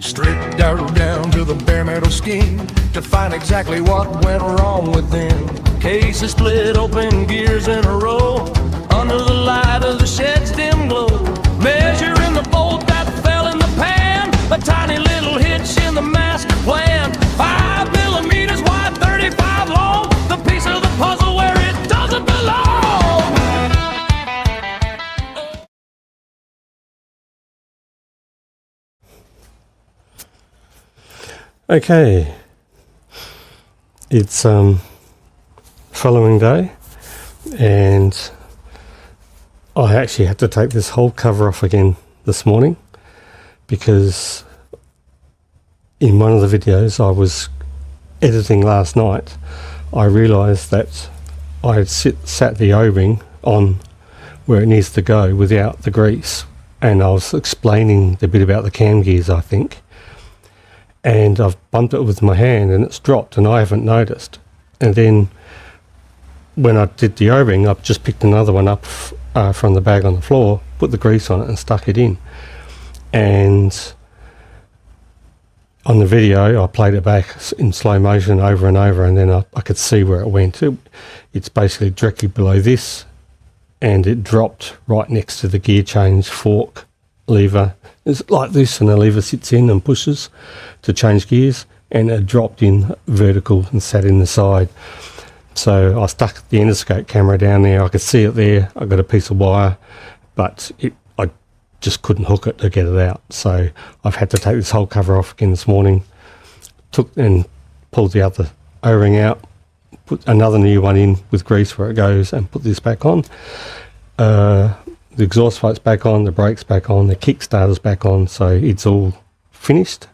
Stripped down to the bare metal skin to find exactly what went wrong with them. Cases split open, gears in a row, under the light of the shed's dim glow. Measuring the bolt that fell in the pan, a tiny little hitch in the master plan. 5 millimeters wide, 35 long, the piece of the puzzle where it doesn't belong. Okay, it's following day, and I actually had to take this whole cover off again this morning because in one of the videos I was editing last night, I realised that I had sat the O-ring on where it needs to go without the grease, and I was explaining the bit about the cam gears, I think, and I've bumped it with my hand and it's dropped and I haven't noticed. And then when I did the O-ring, I've just picked another one up from the bag on the floor, put the grease on it and stuck it in. And on the video I played it back in slow motion over and over, and then I could see where it went. It's basically directly below this, and it dropped right next to the gear change fork lever. It's like this, and the lever sits in and pushes to change gears, and it dropped in vertical and sat in the side. So I stuck the endoscope camera down there. I could see it there. I got a piece of wire, but I just couldn't hook it to get it out. So I've had to take this whole cover off again this morning. Took and pulled the other O-ring out, put another new one in with grease where it goes, and put this back on. The exhaust pipe's back on, the brakes back on, the kickstarter's back on, so it's all finished.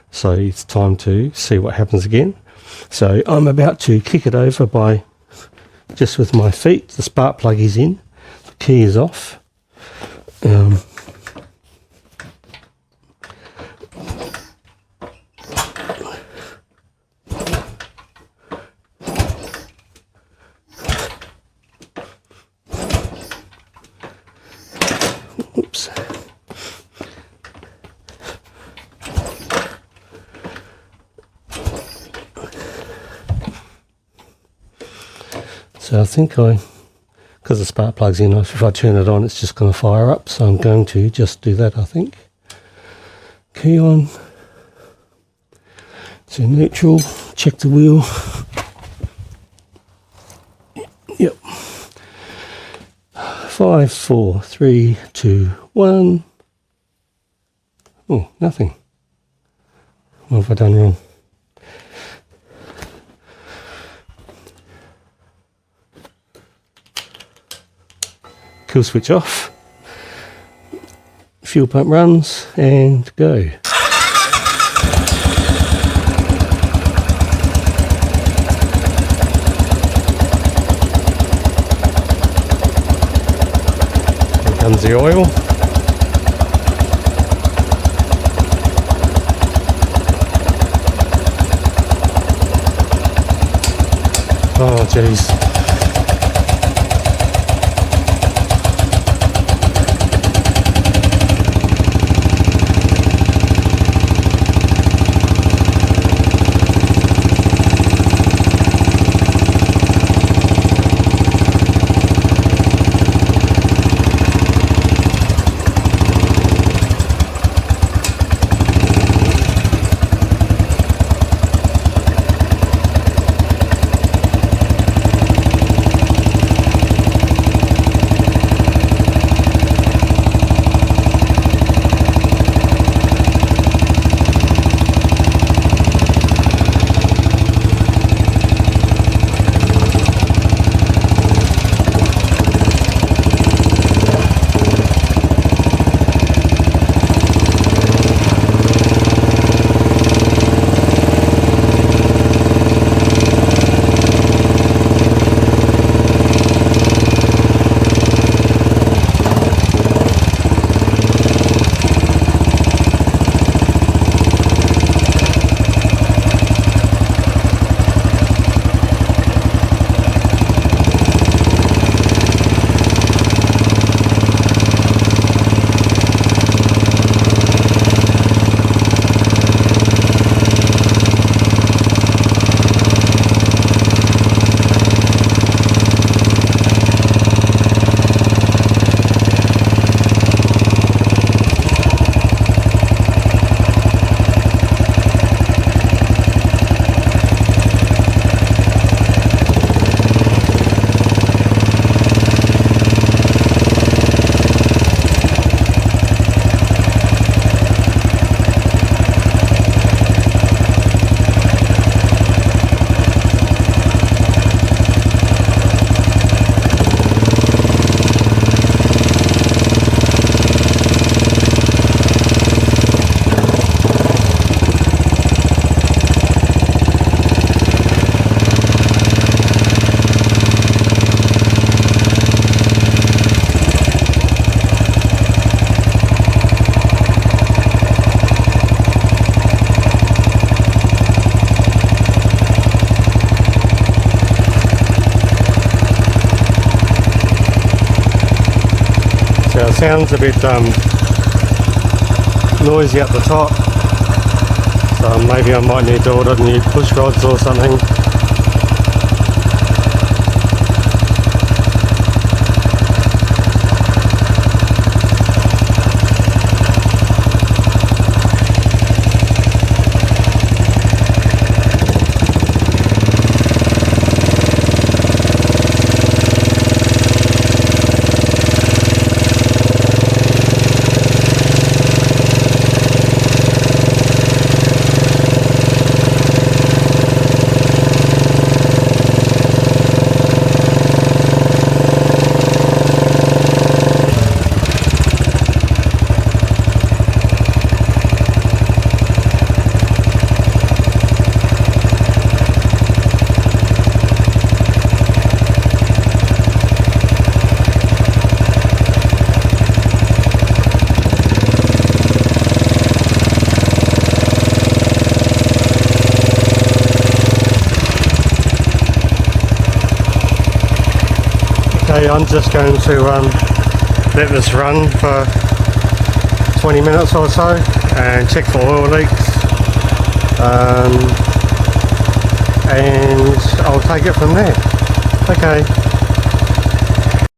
So it's time to see what happens again. So I'm about to kick it over by just with my feet. The spark plug is in, the key is off. Oops. So I think because the spark plug's in, if I turn it on, it's just going to fire up. So I'm going to just do that, I think. Key on. So neutral, check the wheel. Yep. 5, 4, 3, 2, 1. Oh, nothing. What have I done wrong? Kill switch off. Fuel pump runs and go. Comes the oil. Oh jeez. Now it sounds a bit noisy at the top, so maybe I might need to order new push rods or something. Okay, I'm just going to let this run for 20 minutes or so and check for oil leaks, and I'll take it from there. Okay.